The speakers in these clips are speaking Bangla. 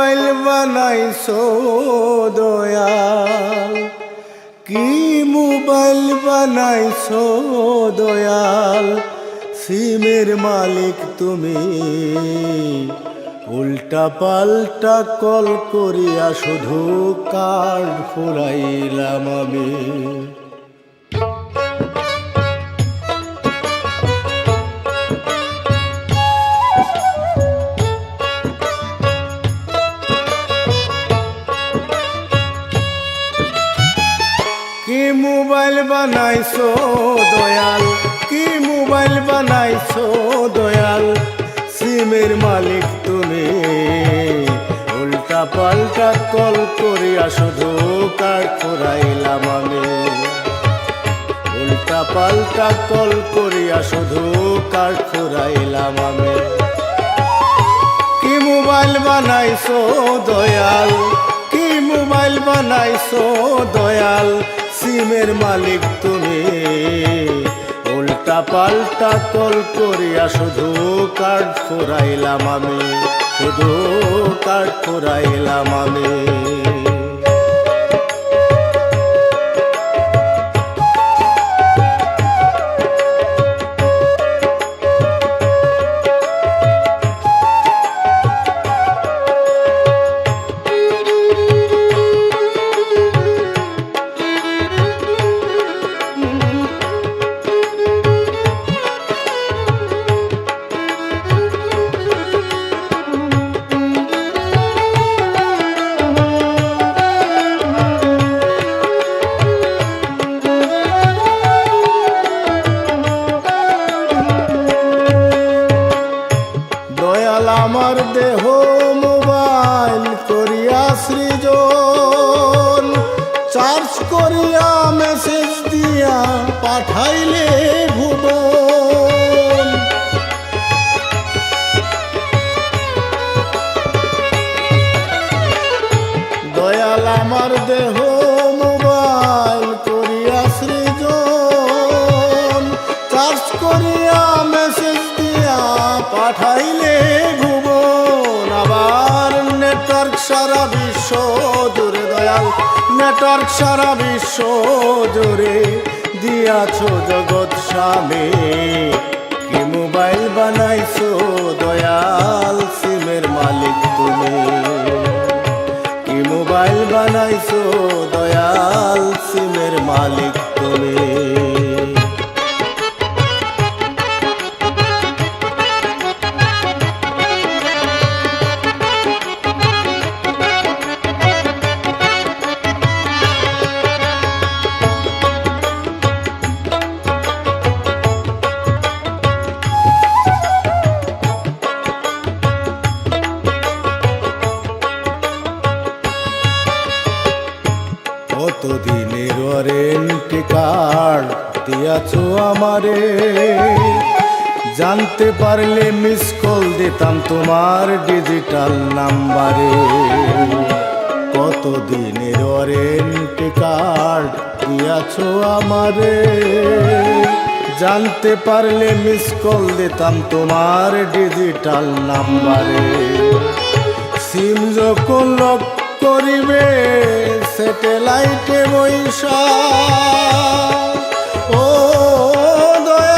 মোবাইল বানাইছো দয়াল, কি মোবাইল বানাইছো দয়াল, সিমের মালিক তুমি। উল্টা পাল্টা কল করিয়া শুধু কার্ড ফুরাইলাম আমি। কি মোবাইল বানাইছো দয়াল, কি মোবাইল বানাইছো দয়াল, সিমের মালিক তুমি। উল্টা পাল্টা কল করিয়া শুধু কার্ড ফুরাইলাম আমি। উল্টা পাল্টা কল করিয়া শুধু কার্ড ফুরাইলাম আমি। কি মোবাইল বানাইছো দয়াল, কি মোবাইল বানাইছো দয়াল, সিমের মালিক তুমি। উল্টা পাল্টা কল করিয়া শুধু কার্ড ফুরাইলাম আমি, শুধু কার্ড ফুরাইলাম আমি। আমার দেহ মোবাইল করিয়া সৃজন, চার্জ করিয়া মেসেজ দিয়া পাঠাইলে ভুবন। দয়াল আমার দেহ মোবাইল করিয়া সৃজন, চার্জ করিয়া মেসেজ দিয়া পাঠাইলে ভুবন। আবার নেটওয়ার্ক সারা বিশ্ব জুড়ে দয়াল, নেটওয়ার্ক সারা বিশ্ব জুড়ে দিয়াছো জগৎ স্বামী। কি মোবাইল বানাইছো দয়াল, সিমের মালিক তুমি। কি মোবাইল বানাইছো দয়াল, সিমের মালিক তুমি। কতদিনের ওয়ারেন্টি কার্ড দিয়াছো আমারে, জানতে পারলে মিস কল দিতাম তোমার ডিজিটাল নাম্বারে। কতদিনের ওয়ারেন্টি কার্ড দিয়াছো আমারে, জানতে পারলে মিস কল দিতাম তোমার ডিজিটাল নাম্বারে। সিম যখন লক করিবে স্যাটেলাইটে বৈশা, ও দয়াল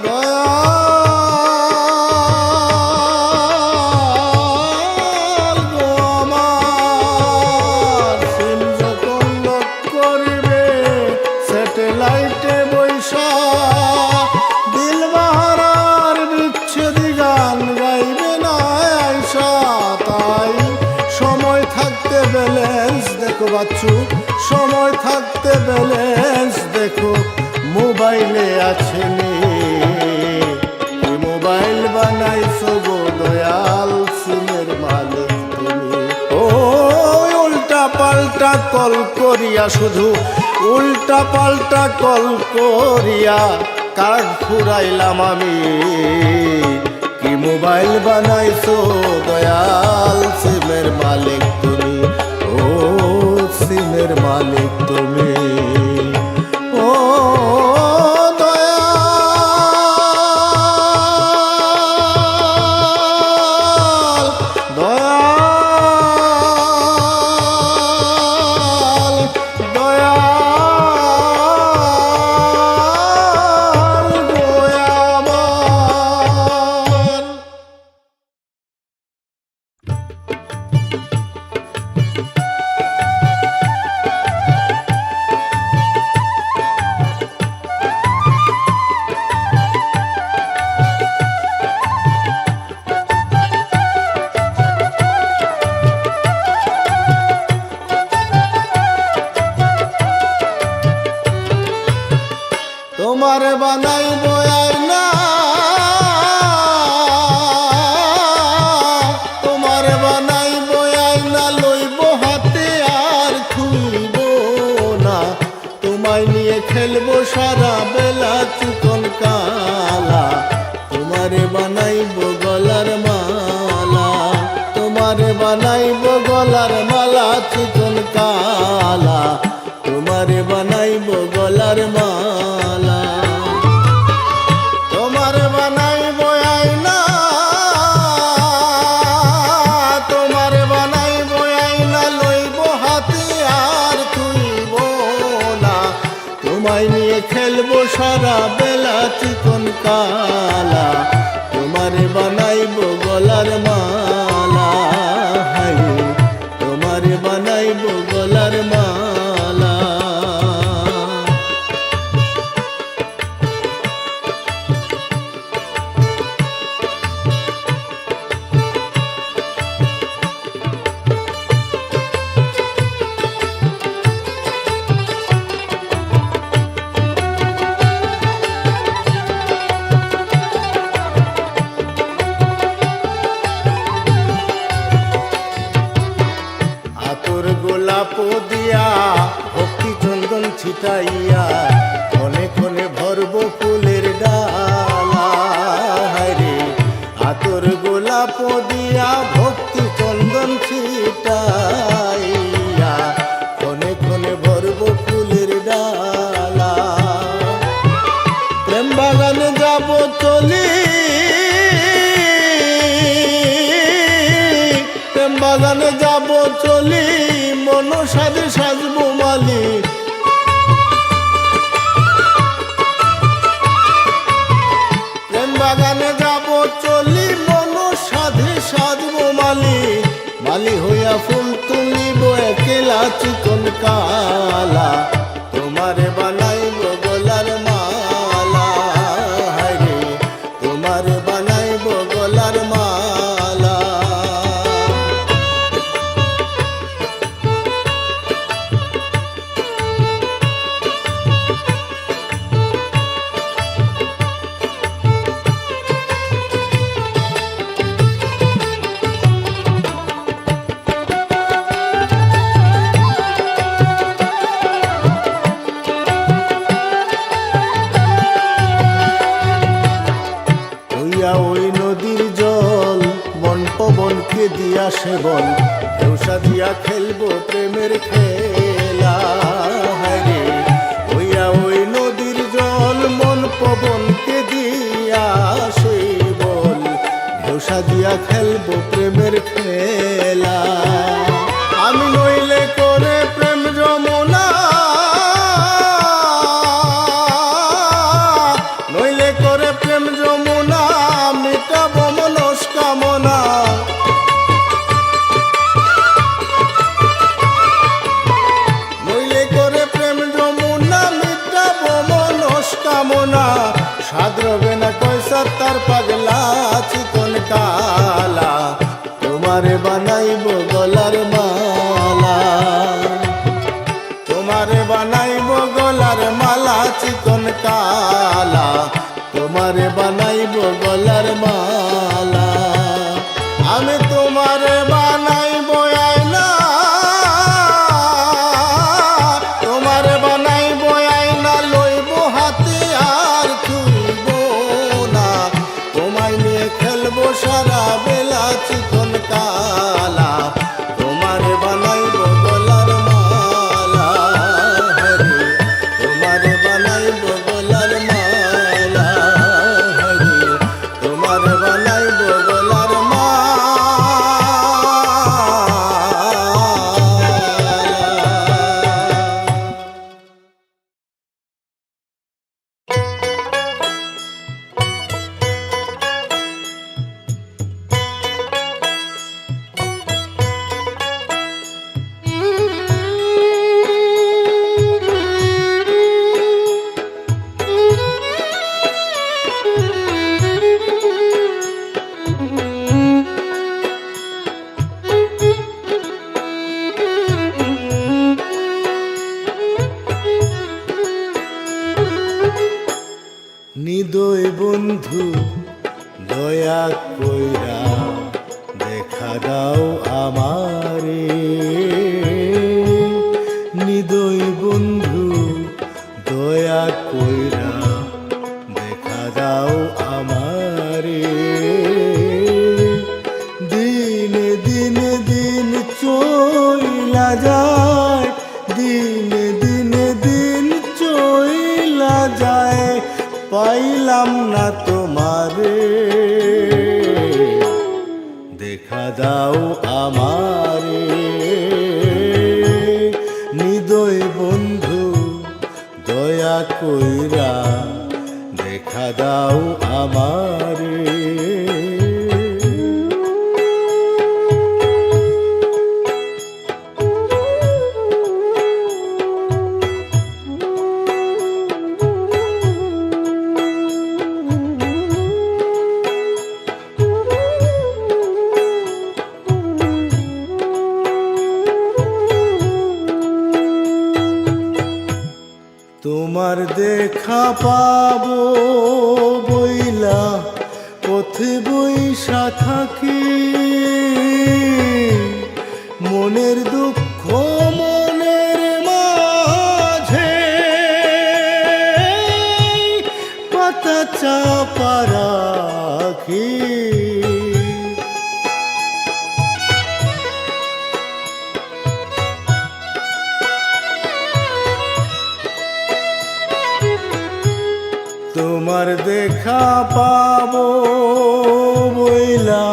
দয়াল গো আমার, সিম যখন লক করিবে স্যাটেলাইটে বৈশা, ব্যালেন্স দেখো বাচ্চু, সময় থাকতে ব্যালেন্স দেখো মোবাইলে আছে নি। মোবাইল বানাইছো গো দয়াল, সিমের মালিক তুমি। ও উল্টা পাল্টা কল করিয়া শুধু, উল্টা পাল্টা কল করিয়া কার্ড ফুরাইলাম আমি। কি মোবাইল বানাইছো দয়াল, সিমের মালিক তুমি। ও সিমের মালিক তুমি। ও দয়াল। বানাইব আয়না, তোমার বানাইব আয়না, লইব হাতে আর খুইব না, তোমায় নিয়ে খেলবো সারা বেলা চিকন কালা, তোমারে বানাইব গলার মালা, তোমারে বানাইব গলার মালা চিকন কালা, তোমারে বানাইব গলার মালা। তোমারে বানাইব আয়না, তোমারে বানাইব আয়না, লইব হাতে আর তুইব না, তোমায় নিয়ে খেলবো সারা বেলা চিকন কালা, তোমারে বানাইব গলার মালা, তোমারে বানাইব গলার মালা। আতর গোলাপ দিয়া ভক্তি চন্দন ছিটাইয়া, ক্ষণে ক্ষণে ভরব ফুলের ডালা, রে আতর গোলাপ দিয়া ভক্তি চন্দন ছিটাইয়া, ক্ষণে ক্ষণে ভরব ফুলের ডালা। প্রেম বাগানে যাব চলি, প্রেম বাগানে যাব চলি, মন সাজে সাজবো মালি, প্রেম বাগানে যাব চলি, মন সাজে সাজবো মালি, মালি হইয়া ফুল তুলিব একলা চিকন কালা, তোমারে বানাইব গলার মালা, রে তোমারে বানাইব গলার মালা। ওই নদীর জল মন পবনকে দিয়া সেবন, ঢেউসা দিয়া খেলবো প্রেমের খেলা, রে হইয়া ওই নদীর জল মন পবনকে দিয়া সেবন, ঢেউসা দিয়া খেলবো প্রেমের খেলা। আমি নইলে করে প্রেম যমুনা, নইলে করে প্রেম যমুনা, মিটাব মনস্কামনা, নইলে করে প্রেম যমুনা, মিটাব মনস্কামনা, সাদ্রবে না কয়সা তার পাগলা চিকন কালা, তোমারে বানাইব গলার মালা, তোমারে বানাইব গলার মালা চিকন কালা, তোমারে বানাইব গলার মালা। আমি তোমারে বানাইব আয়না, তোমারে বানাইব আয়না, লইব হাতে আর তুইব না, তোমায় নিয়ে খেলবো সারা বেলা চিকন কালা, তোমারে বানাইব গলার মালা, রে তোমারে বানাইব গলার মালা, রে তোমারে বানাইব গলার মালা। নিদয় বন্ধু দয়া কইরা দেখা দাও আমারে, নিদয় বন্ধু দয়া কইরা দেখা দাও আমারে। দিনে দিনে দিন চইলা যায়, দিনে দিনে দিন চইলা যায়, পাইলাম না তোমারে, দেখা দাও আমারে। নিদয় বন্ধু দয়া কইরা দেখা দাও আমারে। তোমার দেখা পাবো বইলা পথে বইসা থাকি, মনের দুঃখ মনের মাঝে পাতা চাপা রাখি। তোমার দেখা পাবো বইলা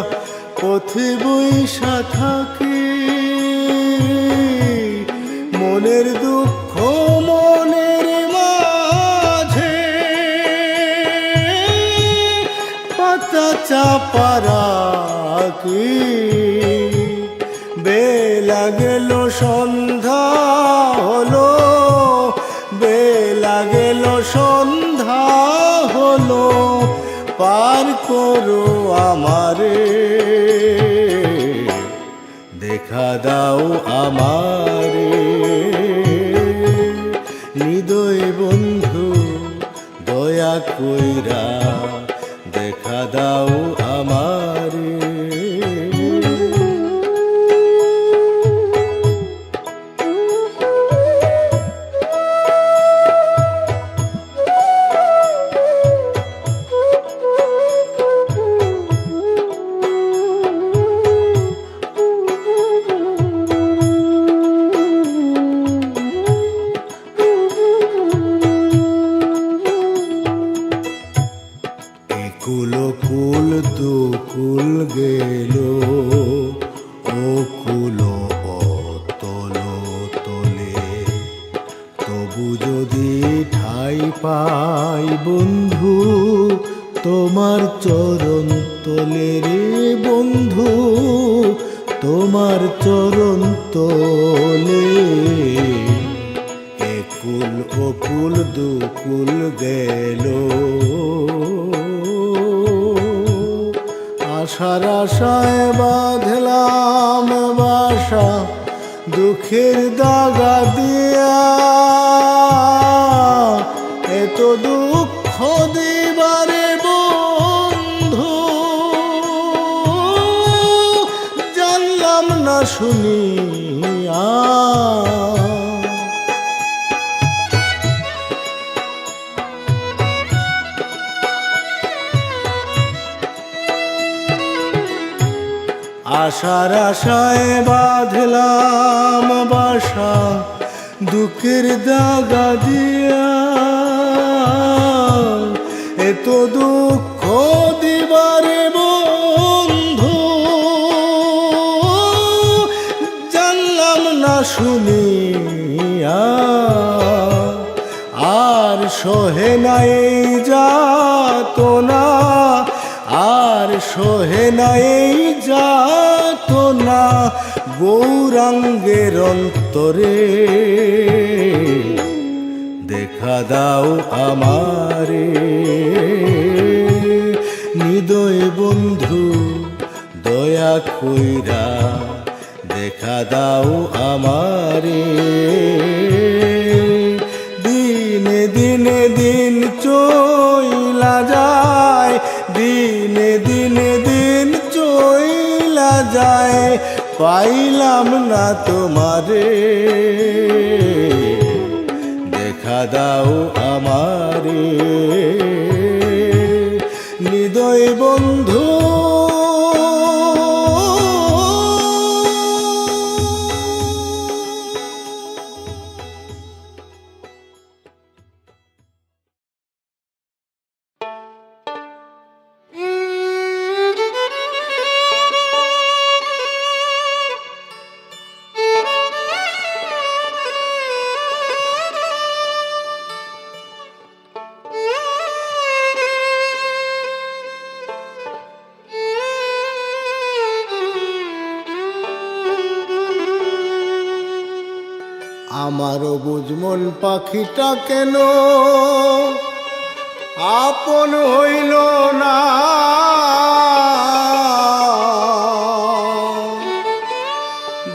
পথে বইসা থাকি, মনের দুঃখ মনের মাঝে পাতা চাপা রাখি। বেলা গেল সন্ধ্যা হলো, বেলা গেল সন্ধ্যা হলো, পার করো আমারে, দেখা দাও আমারে। নিদয় বন্ধু দয়া কইরা দেখা দাও আমারে। কুল কুল দুকুল গেল, ও কুল অতল তলে, তবু যদি ঠাই পাই বন্ধু তোমার চরণ তলে রে বন্ধু, তোমার চরণ তলে। একুল অকুল দুকুল গেল, আশার আশায় বাঁধলাম বাসা, দুঃখের দাগা দিয়া এত দুঃখ দিবারে বন্ধু, জানলাম না শুনিয়া। আশার আশায় বাঁধলাম বাসা, দুঃখের দাগা দিয়া এত দুঃখ দিবারে বন্ধু, জানলাম না শুনিয়া। আর সহে নাই যাতনা, আর সহে নাই যাতনা, গৌরাঙ্গের অন্তরে, দেখা দাও আমারে। নিদয় বন্ধু দয়া কইরা দেখা দাও আমারে। দিনে দিনে দিন চইলা বেলায় পাইলাম না তোমারে, দেখা দাও আমারে হৃদয় বন্ধু। আমারও বুঝমন পাখিটা কেন আপন হইল না,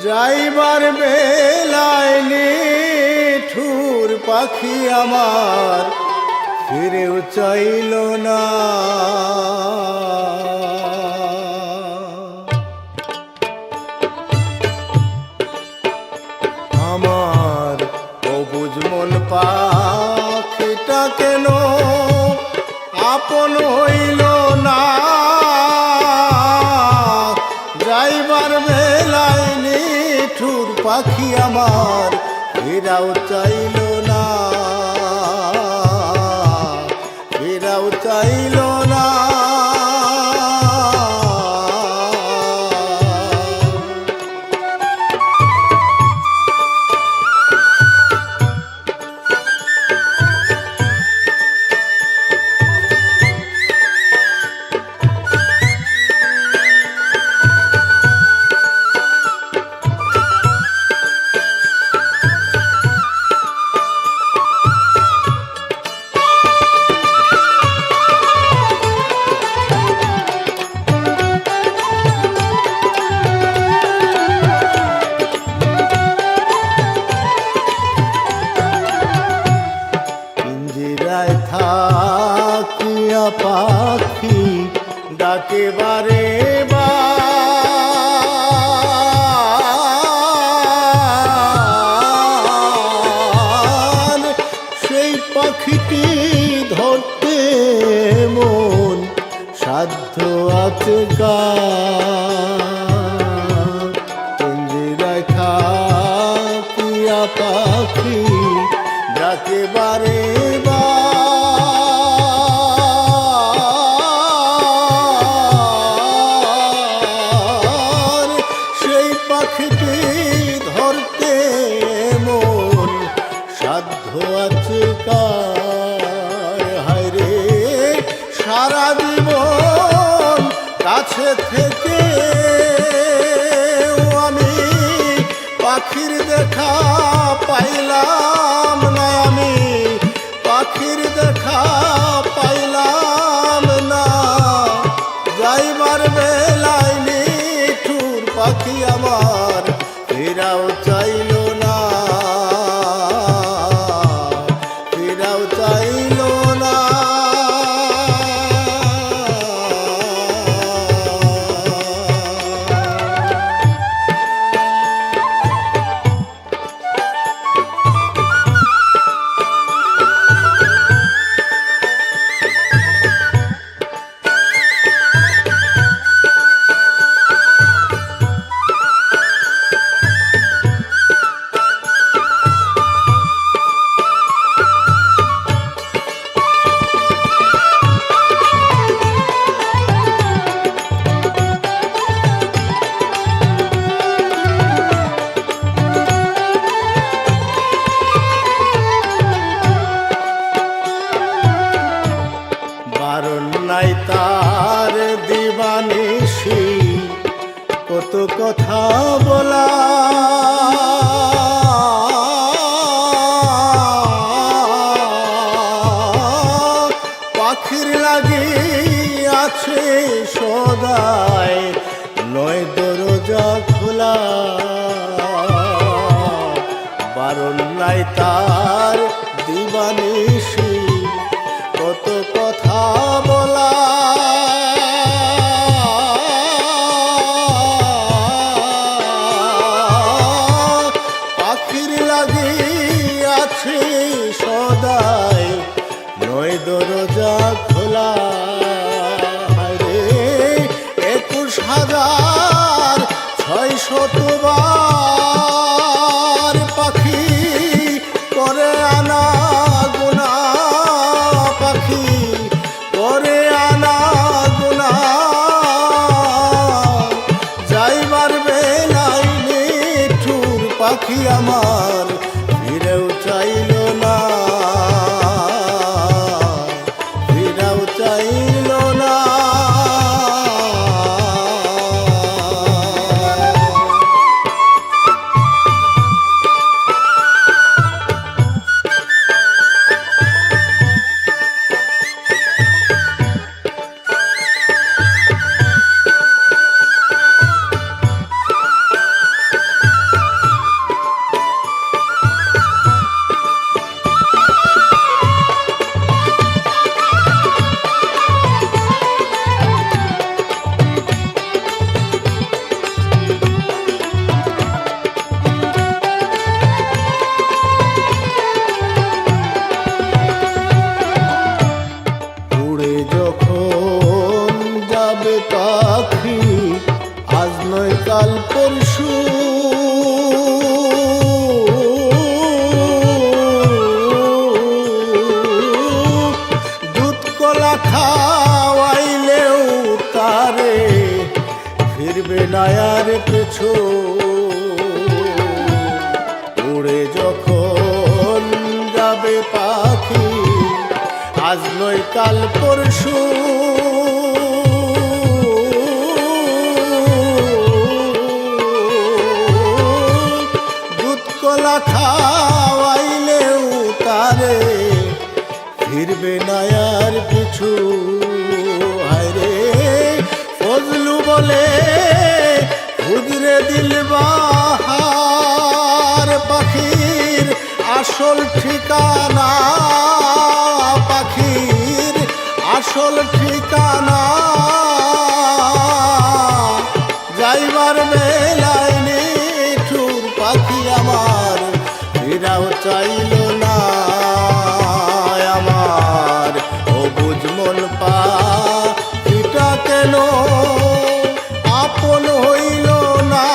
যাইবার বেলায় নিঠুর পাখি আমার ফিরেও চাইল না। আমার অবুঝ মন পাখিটা কেন আপন হইল না, যাইবার বেলায় নিঠুর পাখি আমার ফেরাও চাইল না, ফেরাও চাইল না। থাকিয়া পাখি ডাকে বারে বার, সেই পাখিটি ধরতে মন সাধ্য আছে কার। পিঞ্জিরায় থাকিয়া পাখি ডাকে বারে বার, সেই পাখিটি ধরতে মন সাধ্য আছে কার। হায়রে সারা জীবন কাছে থেকে আমি পাখির দেখা পাইলাম না, আমি পাখির দেখা পাইলাম না, যাইবার বেলায় নিঠুর পাখি আমার ফেরাও চাইল না, ফেরাও চাইল না। নাই তার দিবানিশি কত কথা বলা, পাখির লাগি আছে সদাই নয় দরজা খোলা, বারণ নাই তার দিবানিশি কত কথা বলা। শতবার পাখি করে আনা গোনা, পাখি করে আনা গোনা, যাইবার বেলায় নিঠুর পাখি আমার ফিরেও চাইল না, ফিরেও চাইল না। পাখি আজ নয় কাল পরশু, দুধ কলা খাওয়াইলেও তারে ফিরবে না আর পিছু। উড়ে যখন যাবে পাখি আজ নয় কাল পরশু, কলা খাওয়াইলেও তারে ফিরবে না আর পিছু। হায়রে ফজলু বলে হুজরে দিল বাহার, পাখির আসল ঠিকানা, পাখির আসল ঠিকানা, যাইবার বেলায় নিঠুর পাখি আমার ফিরাও চাইল না। আমার অবুঝ মন পাখিটা কেন আপন হইল না,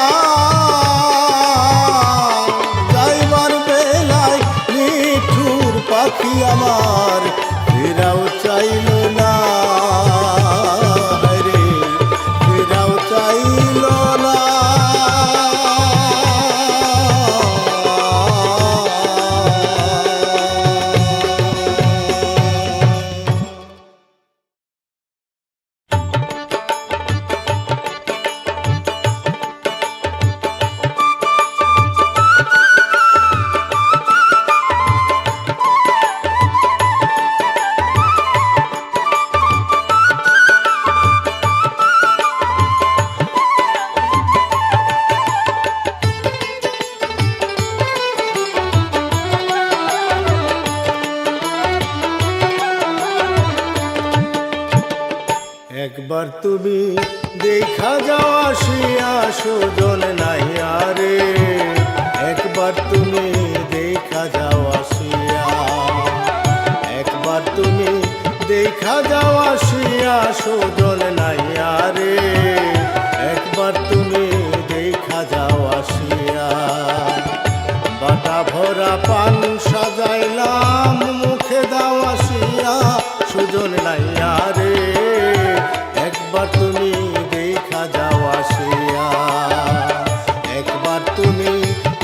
যাইবার বেলায় নিঠুর পাখি আমার ফিরাও চাইল না, রে ফিরাও চাইল না। একবার তুমি দেখা যাও আসিয়া সুজন নাই আরে, একবার তুমি দেখা যাও আসিয়া, একবার তুমি দেখা যাও আসিয়া সুজন নাই আরে, একবার তুমি দেখা যাও আসিয়া। বাটা ভরা পান সাজাইলাম মুখে দাও আসিয়া সুজন নাই আরে, একবার তুমি দেখা যাও আসিয়া, একবার তুমি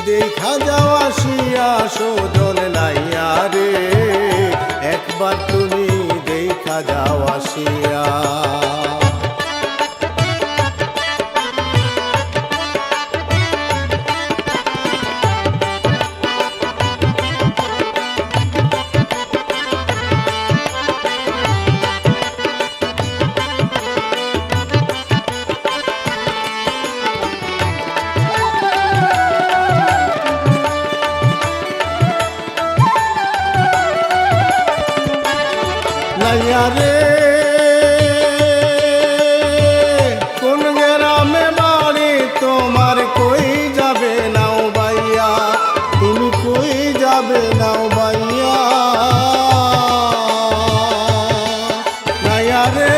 দেখা যাও আসিয়া সুজন নাই আরে, একবার তুমি দেখা যাও আসিয়া। রে কোন গ্রামে বাড়ি তোমার, কই যাবে নাও বাইয়া, তুমি কই যাবে নাও বাইয়া। নাইয়া রে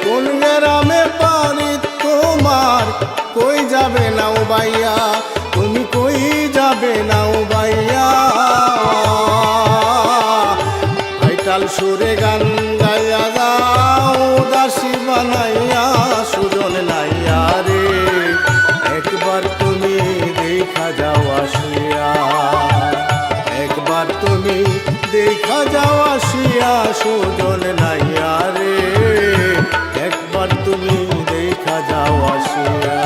কোন তাল সুরে গান গাইয়া যাও দাসী বানাইয়া সুজন নাইয়া রে একবার তুমি দেখা যাও আসিয়া একবার তুমি দেখা যাও আসিয়া সুজন নাইয়া রে একবার তুমি দেখা যাও আসিয়া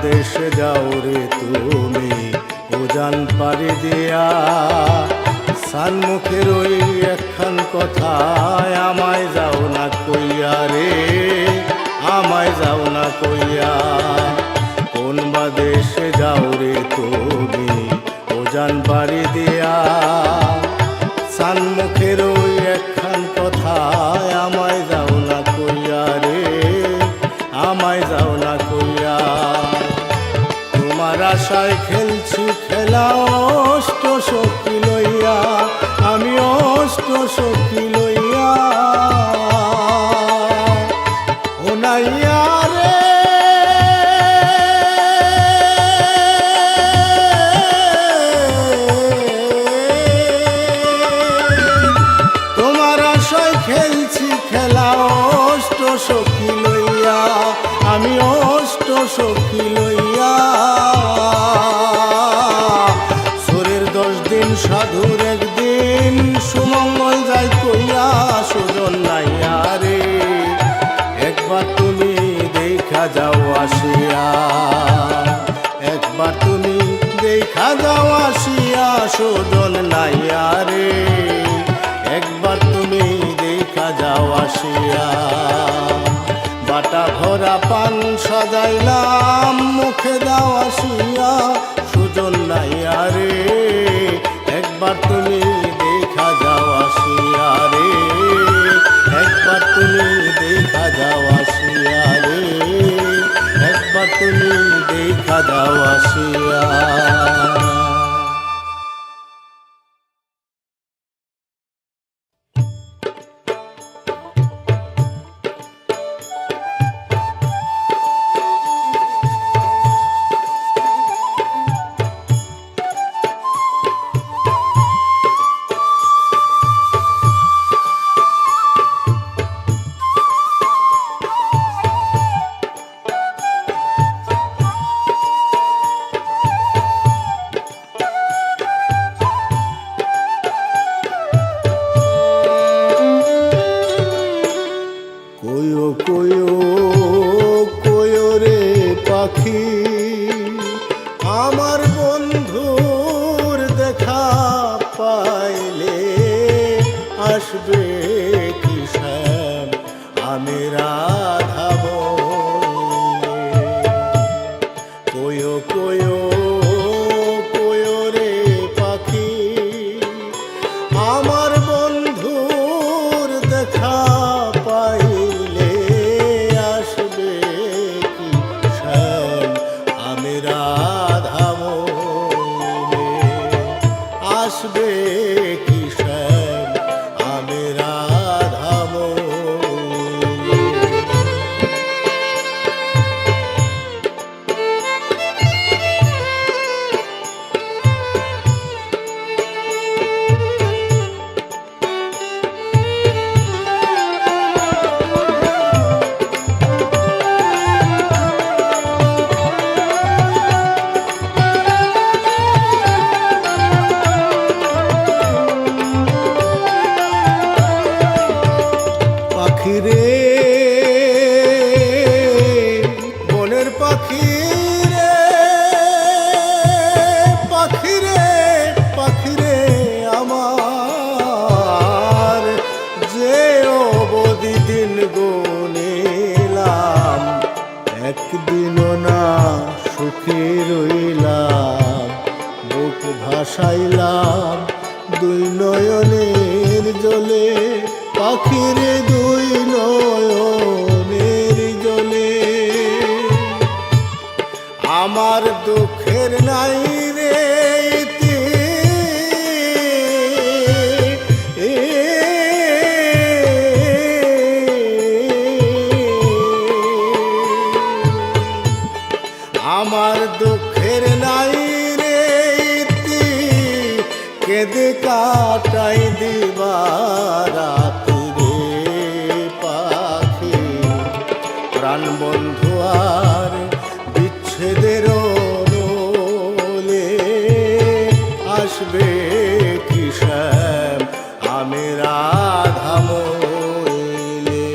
দেশে যাও রে তুমি উজান পাড়ি দিয়া সানমুখের ওই একখান কথায় আমায় যাও না কইয়া রে আমায় যাও না কইয়া কোন বা দেশে যাও রে তুমি উজান পাড়ি দিয়া সানমুখের ওই একখান কথায় আমায় যাও না কইয়া রে আমায় যাও না কইয়া তোমার আশায় খেলছি খেলা অষ্ট সখী লইয়া আমি অষ্ট সখী লইয়া ও নাইয়া রে তোমার আশায় খেলছি খেলা অষ্ট সখী লইয়া আমি অষ্ট সখী লইয়া সুরের 10 দিন সাধুর একদিন সুমঙ্গল যাই কইয়া সুজন নাইয়া রে একবার তুমি দেখা যাও আসিয়া একবার তুমি দেখা যাও আসিয়া সুজন নাইয়া রে একবার তুমি দেখা যাও আসিয়া বাটা ভরা পান সাজাইলাম মুখে দাও আসিয়া সুজন নাইয়া রে একবার তুমি দেখা যাও আসিয়া রে একবার তুমি দেখা যাও আসিয়া রে একবার তুমি দেখা যাও আসিয়া আমার বন্ধুর দেখা পাইলে আসবে কি শ্যাম আমি রাধা বলে কোয়ো কোয়ো কোয়ো রে পাখি আমার বন্ধুর দেখা পাইলে আসবে কি শ্যাম আমি রাধা বলে আসবে কি শ্যাম আমি রাধা বলে পাখিরে বনের পাখিরে পাখিরে পাখিরে আমার যে অবধি দিন গুনিলাম একদিনও না সুখে রইলাম বুক ভাসাইলাম দুই নয়নের জলে পাখিরে দুই নয়নের জলে আমার দুঃখের নাই রে ইতি, আমার দুঃখের নাই রে ইতি, কেঁদে কাটাই দিবা রাতি রে পাখি। প্রাণ বন্ধু আর বিচ্ছেদের রোলে আসবে কি শ্যাম আমি রাধা মইলে।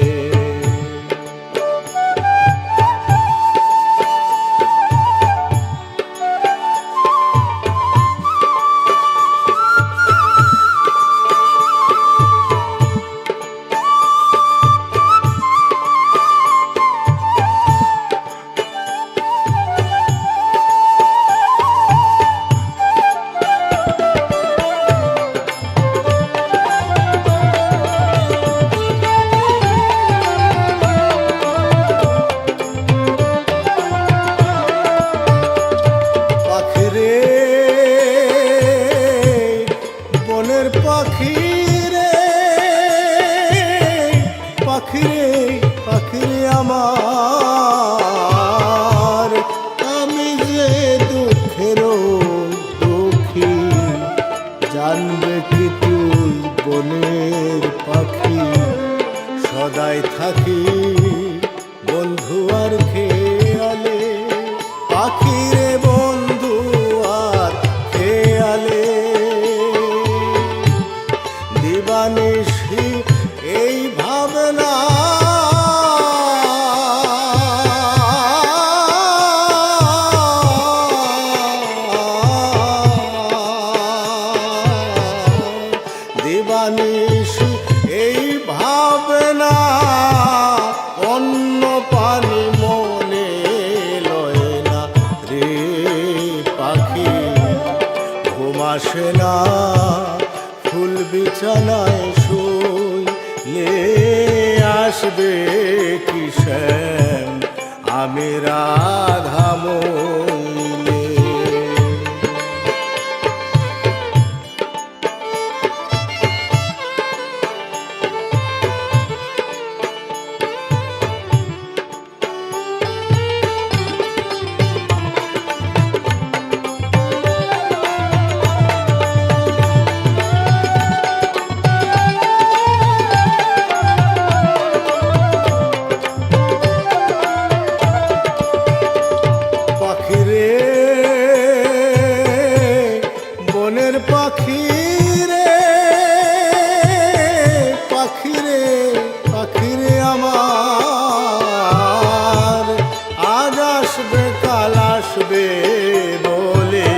পাখিরে পাখিরে পাখিরে আমার, আমি যে দুঃখের দুঃখী, জানবে কি তুই বনের পাখি। সদাই থাকি বন্ধু আর খেয়ালে, পাখিরে বন্ধু আর খেয়ালে। দিবানিশি এই ভাবনা দিবানিশি এই ভাবনা, অন্য পানি মনে লয় না রে পাখি। ঘুম আসে না ফুল বিছানায় শুইলে, আসবে কি শ্যাম আমি রাধা মইলে। বনের পাখিরে পাখিরে পাখিরে আমার, আজ আসবে কাল আসবে বলে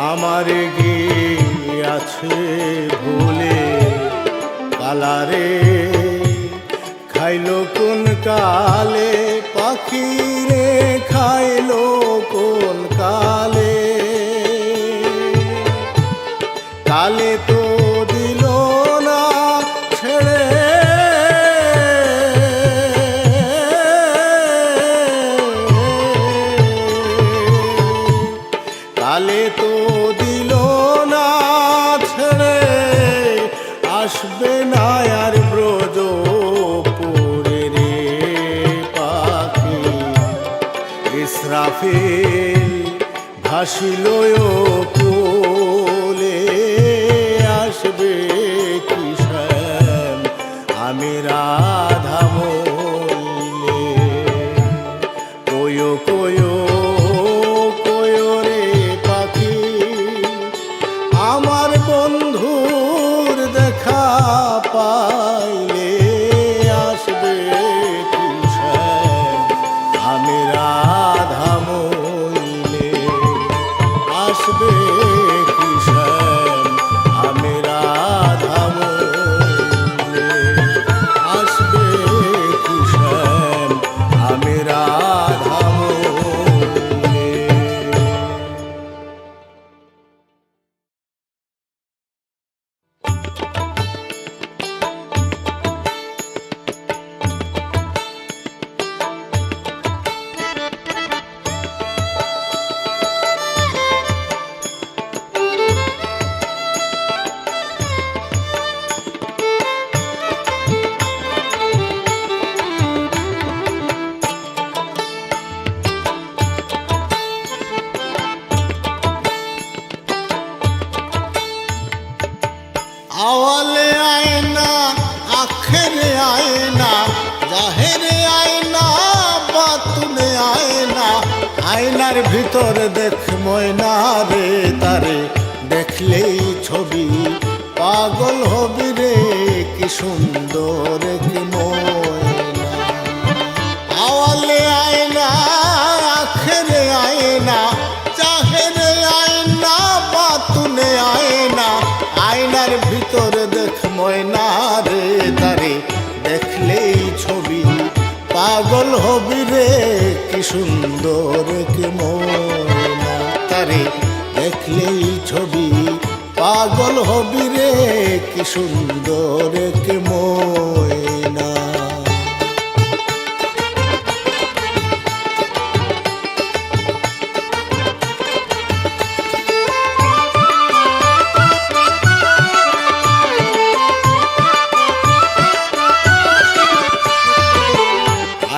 আমার গিয়াছে ভুলে। কালারে খাইলো কোন কালে পাখিরে, খাইলো কোন কালে। কালে তো দিল না ছেড়ে, কালে তো দিল না ছেড়ে, আসবে না আর ব্রজপুরে রে পাখি। ইসরাফিল ভাসিল কোলে, আসবে কি শ্যাম আমি রাধা মইলে। কোয়ো কোয়ো কোয়ো রে পাখি, আমার বন্ধুর দেখা পাইলে, আসবে কি শ্যাম আমি রাধা মইলে। আসবে কি শ্যাম আমি রাধা মইলে, আসবে। আয়নার ভিতর দেখ ময়না রে, তারে দেখলেই ছবি পাগল হবি রে, কি সুন্দর কি ময়না। আওয়ালে আয়না আখেরে আয়না, চাহেরে আয়না বাতুনে আয়না, আয়নার ভিতর দেখ ময়না রে, তারে দেখলেই ছবি পাগল হবি রে, কি সুন্দর কি ময়না। তারে দেখলেই ছবি পাগল হবি রে, কি সুন্দর কি ময়না।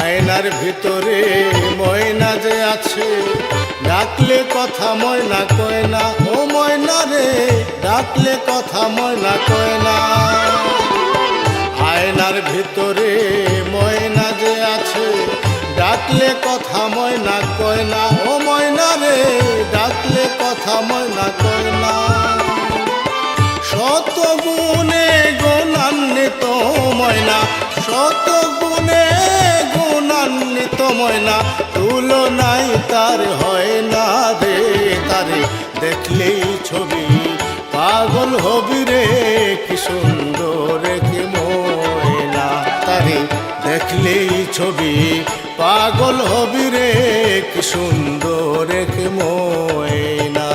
আয়নার ভিতরে ময়না যে আছে, ডাকলে কথা ময়না কয় না, ও ময়না রে ডাকলে কথা ময়না কয় না। আয়নার ভিতরে ময়না যে আছে, ডাকলে কথা ময়না কয় না, ও ময়না রে ডাকলে কথা ময়না কয় না। শত গুণে গুণান্বিত ময়না, শত গুণে গুণান্বিত ময়না, তুলনায় তার হয় না রে, তারে দেখলেই ছবি পাগল হবি রে, কি সুন্দর কি ময়না। তারে দেখলেই ছবি পাগল হবি রে, কি সুন্দর কি ময়না।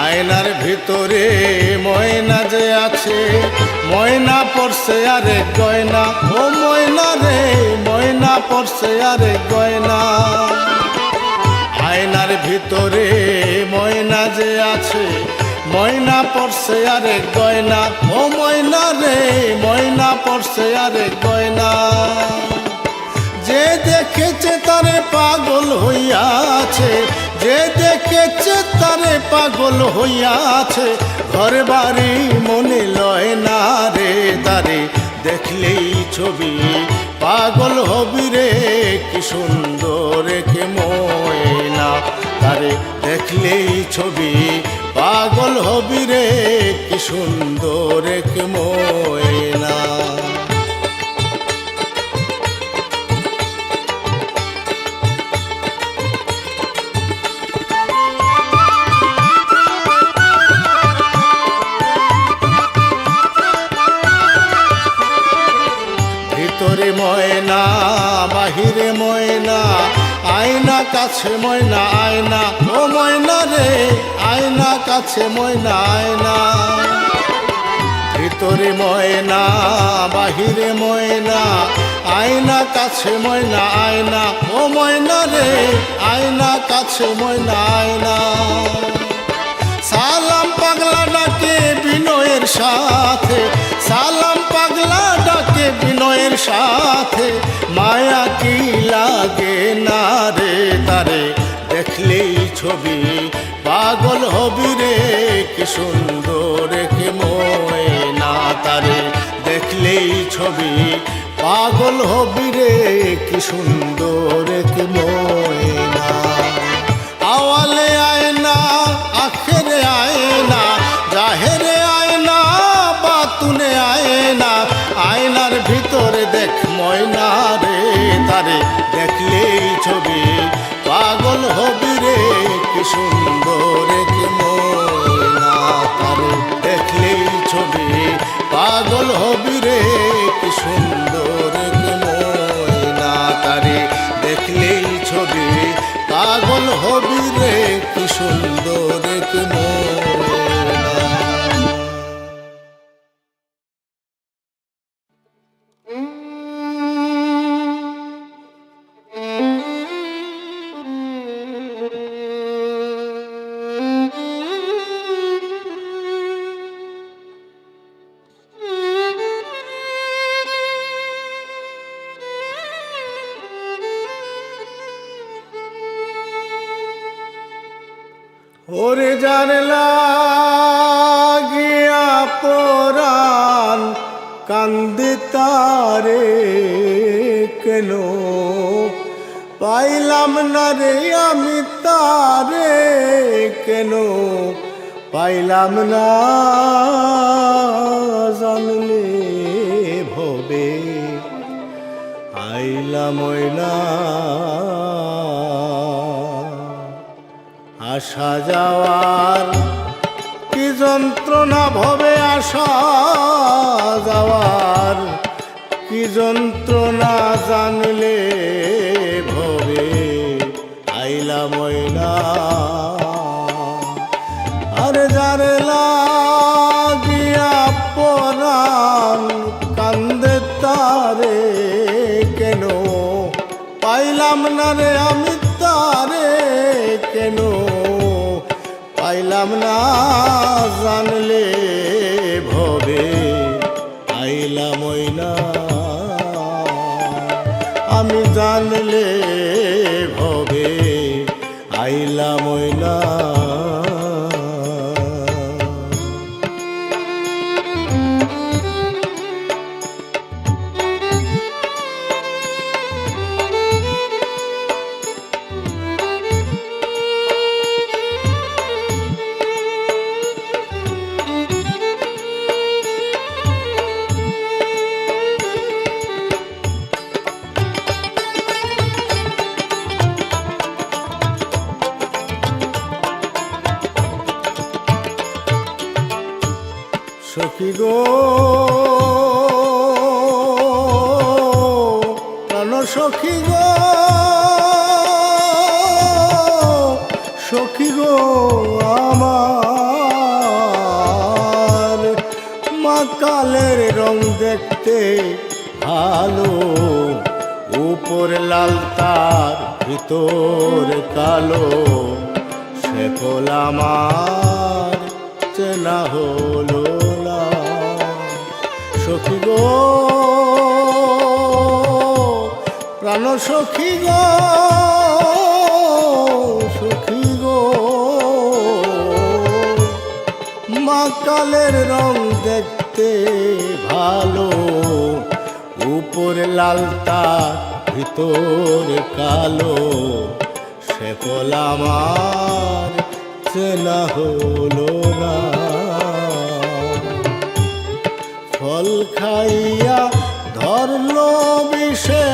আয়নার ভিতরে ময়না যে আছে, ময়না পড়ছে আরে গয়না, ও ময়না রে ময়না পড়ছে আরে গয়না। আয়নার ভিতরে ময়না যে আছে, ময়না পড়ছে আরে গয়না, ও ময়না রে ময়না পড়ছে আরে গয়না। যে দেখেছে তারে পাগল হইয়াছে, যে দেখেছে তারে পাগল হইয়াছে, ঘর বাড়ি মনে লয় না রে, তারে দেখলেই ছবি পাগল হবি রে, কি সুন্দর কি ময়না। তারে দেখলেই ছবি পাগল হবি রে, কি সুন্দর কি ময়না। ভিতরে ময়না বাহিরে ময়না, আয়না কাছে ময়না আয়না, ও ময়না রে আয়না কাছে ময়না আয়না। ভিতরে ময়না বাহিরে ময়না, আয়না কাছে ময়না আয়না, ও ময়না রে আয়না কাছে ময়না আয়না। সালাম পাগলা ডাকে বিনয়ের সাথে, সালাম পাগলা ডাকে বিনয়ের সাথে, মায়া কি লাগে না রে, তারে দেখলেই ছবি পাগল হবি রে, কি সুন্দর কি ময়না। তারে দেখলেই ছবি পাগল হবি রে, কি সুন্দর কি ময়না। আওয়ালে আয়না আখেরে আয়না, জাহেরে আয়না বাতুনে আয়না, আয়নার ভিতরে দেখ ময়না রে, তারে দেখলেই ছবি পাগল হবি রে, কি সুন্দর কি ময়না। তারে দেখলেই ছবি পাগল হবি রে, কি সুন্দর কি ময়না। তারে দেখলেই ছবি পাগল হবি রে, কি সুন্দর কি ময়না। ওরে যার লাগিয়া পরাণ কান্দে তারে কেন পাইলাম না রে আমি তারে কেন পাইলাম না জানলে ভবে আইলাম না আসা যাওয়ার কি যন্ত্রণা ভবে আসা যাওয়ার কি যন্ত্রণা জানলে ভবে আইলাম না আরে যারে লাগিয়া পরাণ কান্দে তারে কেন পাইলাম না রে আমি তারে কেন পাইলাম না জানলে ভবে আইলাম না আমি জানলে ভবে আইলাম না সখী গো প্রাণ সখী গো সখী গো আমার মাকালের রং দেখতে ভালো উপর লাল তার ভিতর কালো সে ফল আমার চেনা হলো না সখী গো প্রাণ সখী গো সখী গো মাকালের রং দেখতে ভালো উপর লাল তার ভিতর কালো সে ফল আমার চেনা হলো না ফল খাইয়া ধরলো বিষে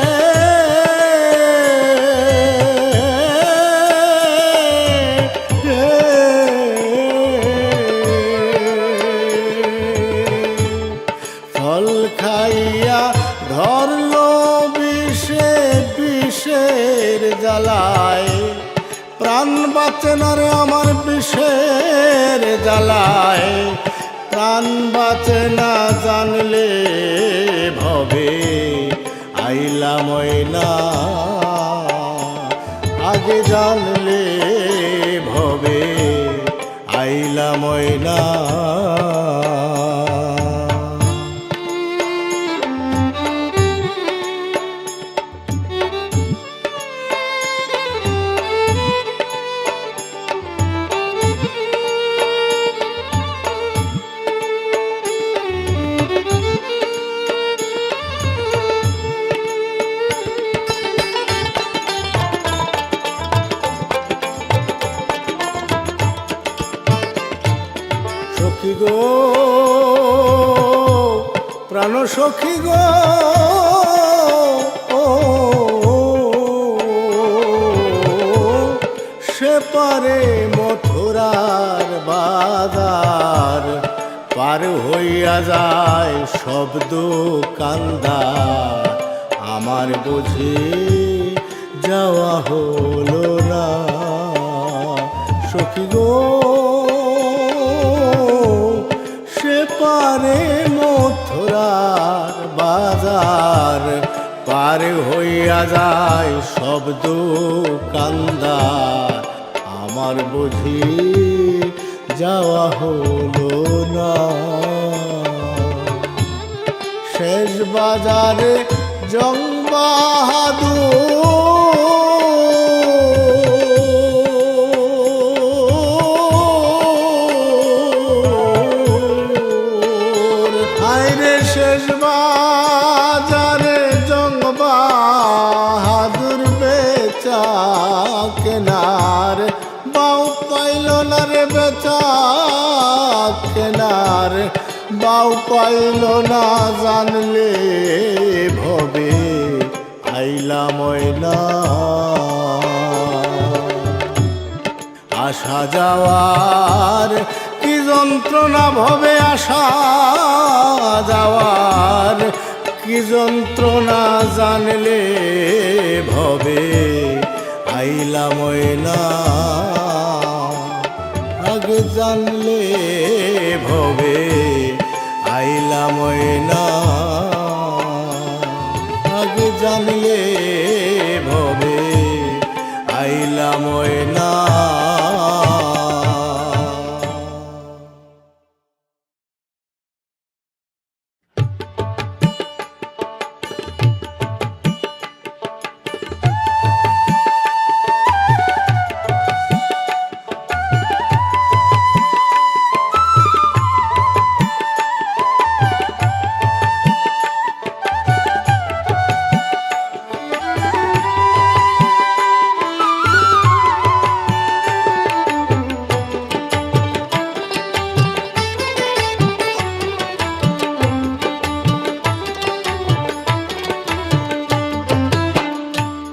ফল খাইয়া ধরলো বিষে বিষের জ্বালায় প্রাণ বাঁচে না রে আমার বিষের জ্বালায় প্রাণ বাঁচে না জানলে ভবে আইলাম না আগে জানলে ভবে আইলাম না সখী গো প্রাণ সখী গো সে পারে মথুরার বাজার পার হইয়া যায় শব্দ কান্দার আমার বুঝি যাওয়া হলো না সখী গো সে পারে মথুরার বাজার পার হইয়া যায় শব্দ কান্দার আমার বুঝি যাওয়া হলো না শেষ বাজারে জং বাহাদুর পাইল না জানলে ভবে আইলা ময়না আসা যাওয়ার কি যন্ত্রণা ভবে আসা যাওয়ার কি যন্ত্রণা জানলে ভবে আইলা ময়না আগে জানলে ভবে আইলা ময়না আগে জানলে ভবে আইলা ময়না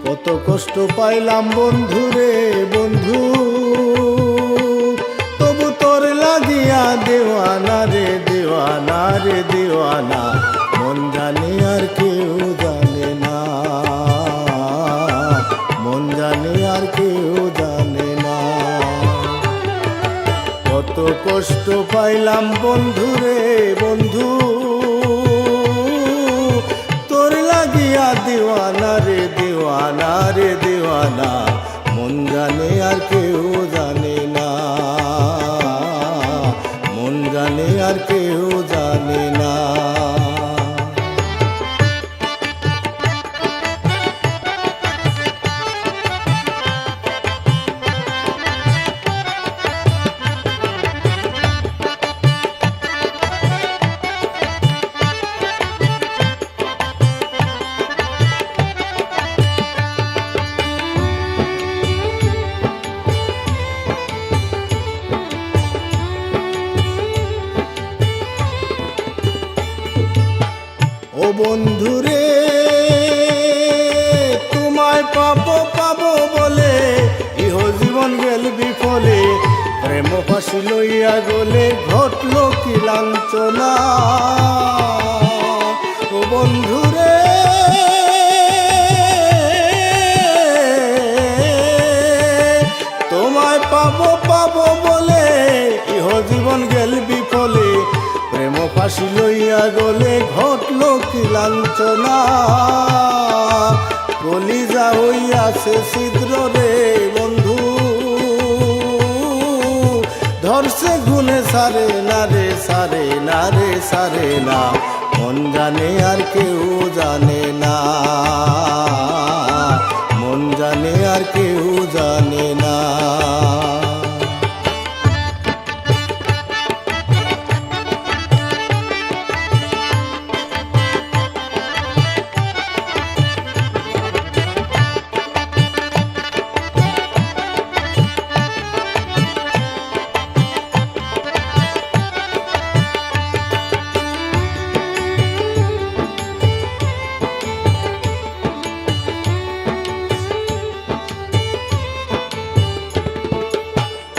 কত কষ্ট পাইলাম বন্ধু রে বন্ধু তবু তোর লাগিয়া দেওয়ানা রে দেওয়ানা রে দেওয়ানা মন জানে আর কেউ জানে না মন জানে আর কেউ জানে না কত কষ্ট পাইলাম বন্ধু রে বন্ধু তোর লাগিয়া দেওয়ানা রে দেওয়ানা রে দেওয়ানা মন জানে আর কেউ জানে না মন জানে আর কেউ জানে না ও বন্ধুরে তোমায় পাবো পাবো বলে ইহ জীবন গেল বিফলে প্রেম ফাঁসি লইয়া গলে ঘটল কি লাঞ্ছনা ও বন্ধুরে তোমায় পাবো পাবো বলে ইহ জীবন গেল বিফলে প্রেম ফাঁসি লইয়া গলে ঘটল কি লাঞ্ছনা কলিজা হইয়াছে ছিদ্র রে বন্ধু ধরছে গুনে সারে না রে সারে না রে সারে না মন জানে আর কেউ জানে না মন জানে আর কেউ জানে না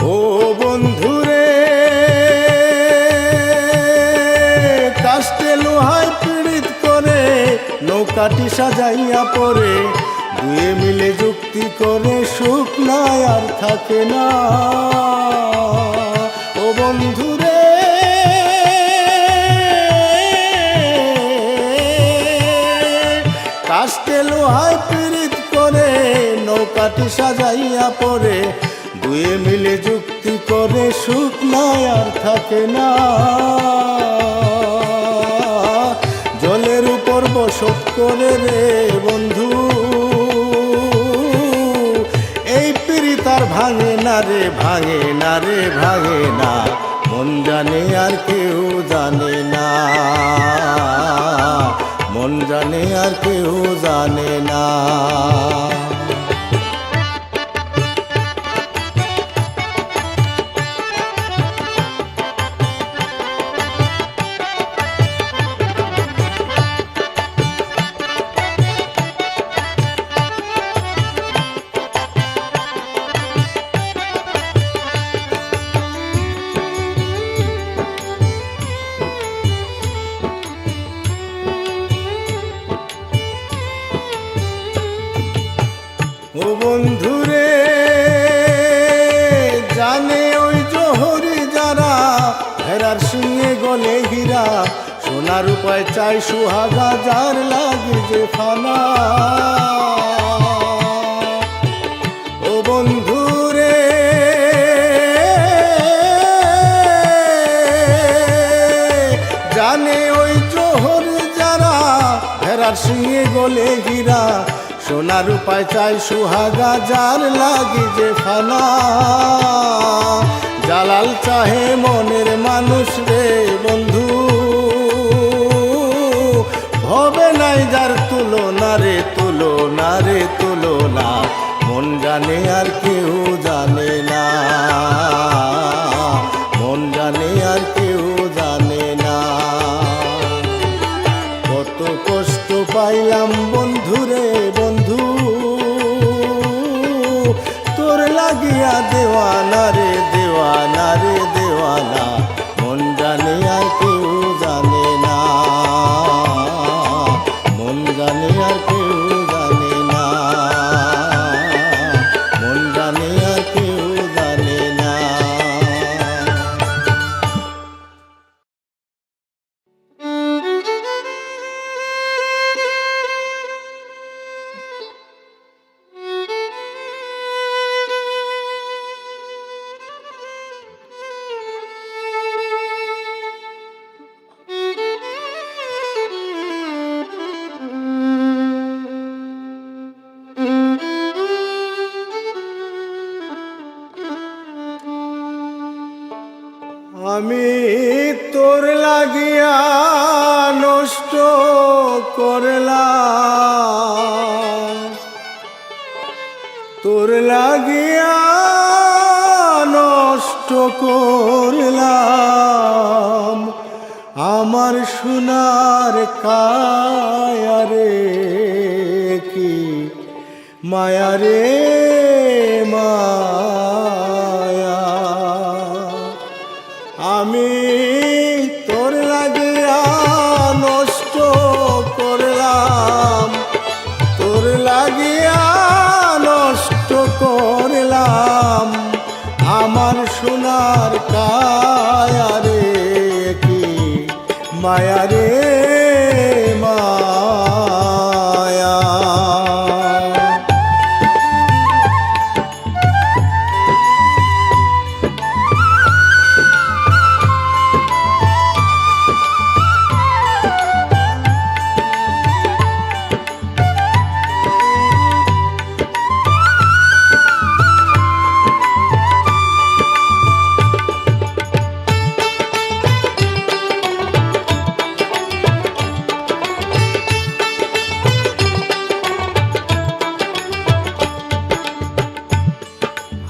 ও বন্ধুরে কাস্তে লোহায় পীড়িত করে নৌকাটি সাজাইয়া পরে দুয়ে মিলে যুক্তি করে সুখ নাই আর থাকে না ও বন্ধুরে কাস্তে লোহায় পীড়িত করে নৌকাটি সাজাইয়া পরে দুয়ে মিলে যুক্তি করে সুখ নাই আর থাকে না জলের উপর বসত করে রে বন্ধু এই পীড়িত আর ভাঙে না রে ভাঙে না রে ভাঙে না মন জানে আর কেউ জানে না মন জানে আর কেউ জানে না সোনার উপায় চাই সুহাগা যার লাগে যে ফানা। ও বন্ধু রে জানে ওই জোহর যারা ফেরার সিংহে গলে হীরা, সোনার উপায় চাই সুহাগা যার লাগে যে ফানা। জালাল চাহে মনের মানুষ রে বন্ধু, হবে নাই যার তুলনা রে তুলনা রে তুলনা, মন জানে আর কেউ জানে না, মন জানে আর কেউ জানে না। কত কষ্ট পাইলাম বন্ধু রে বন্ধু, তোর লাগিয়া দেওয়ানা রে দেওয়ানা রে দেওয়ানা, মন জানে আর কেউ জানে না, মন জানে আর কেউ জানে না, মন জানে আর কেউ জানে না। আমি তোর লাগিয়া নষ্ট করলাম, তোর লাগিয়া নষ্ট করলাম আমার সোনার কায়া রে, কি মায়া রে মায়া। আমি তোর লাগিয়া নষ্ট করলাম, তোর লাগিয়া নষ্ট করলাম আমার সোনার কায়া রে, কি মায়া রে মায়া।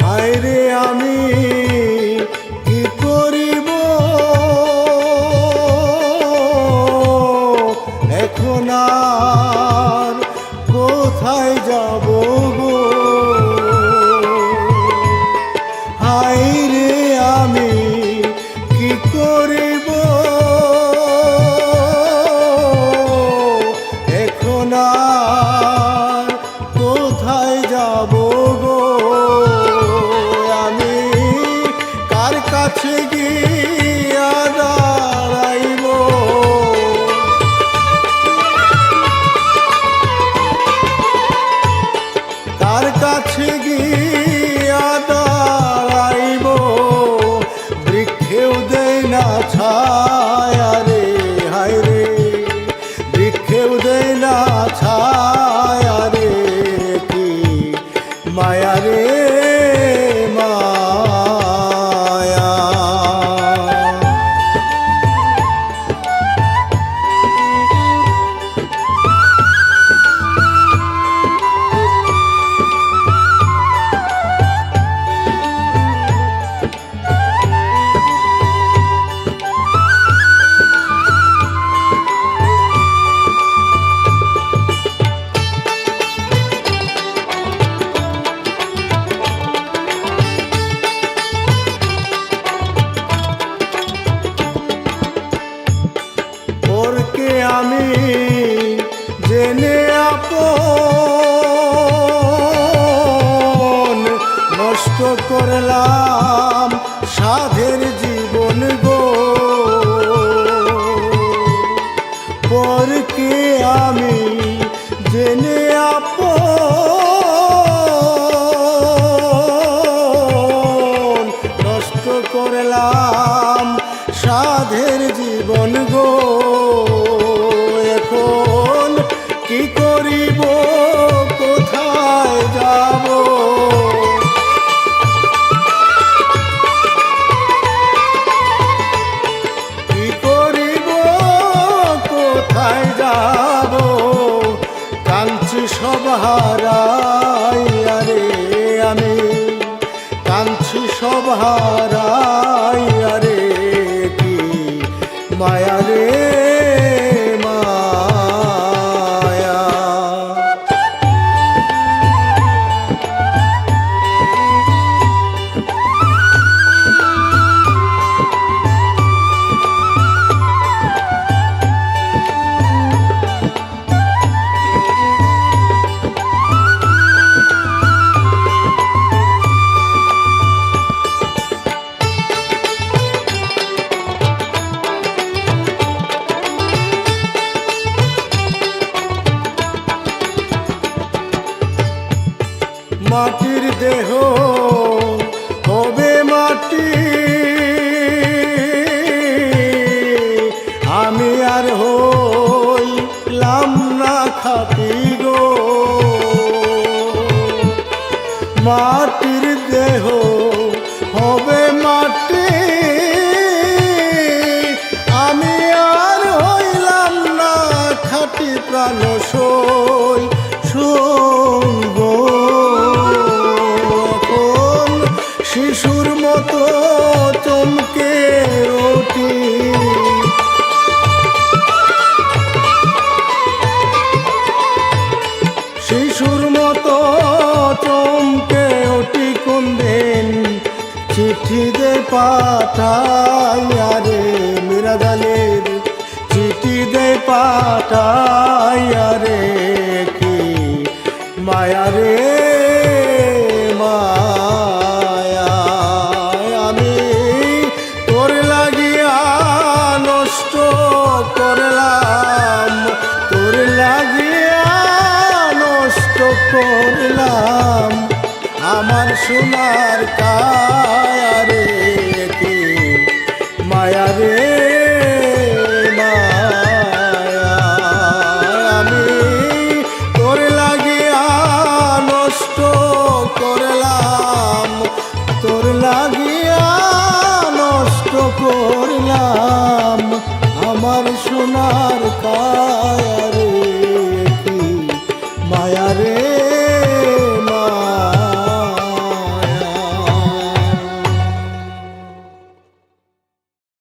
হায়রে আমি কি করিব এখন আর কোথায় যাব গো, হায়রে আমি কি করিব এখন আর কোথায় যাব গো। কাছে গিয়া দাঁড়াইব, তার কাছে গিয়া দাঁড়াইব, বৃক্ষেও দেয় না ছায়া রে, হায় রে বৃক্ষেও দেয় না ছায়া রে, কি মায়া রে আমি জেনে আপন নষ্ট করলাম সাধের জীবন গো, পরকে আমি জেনে আপন নষ্ট করলাম সাধের জীবন গো। এখন কি করিব, কোথায় যাব? কি করিব, কোথায় যাব? কাঞ্চি সব হারাইয়া রে আমি, কাঞ্চি সব হারাইয়া রে, কি মায়া রে মায়া। মাটির দেহ হবে মাটি, আমি আর হইলাম না খাঁটি গো। মাটির দেহ হবে মাটি, আমি আর হইলাম না খাঁটি প্রাণ সই সইব। শিশুর মতো চমকে ওঠি, শিশুর মতো চমকে ওঠি কোন দিন চিঠি দে পাঠাইয়া রে মিরাজালের চিঠি দে পাঠাইয়া রে, কি মায়া রে মায়া। আমি তোর লাগিয়া নষ্ট করলাম, তোর লাগিয়া নষ্ট করলাম আমার সোনার কায়া রে, কি মায়া রে মায়া। আমি তোর লাগিয়া নষ্ট করলাম, তোর লাগিয়া নষ্ট করলাম আমার সোনার কায়া রে, কি মায়া রে।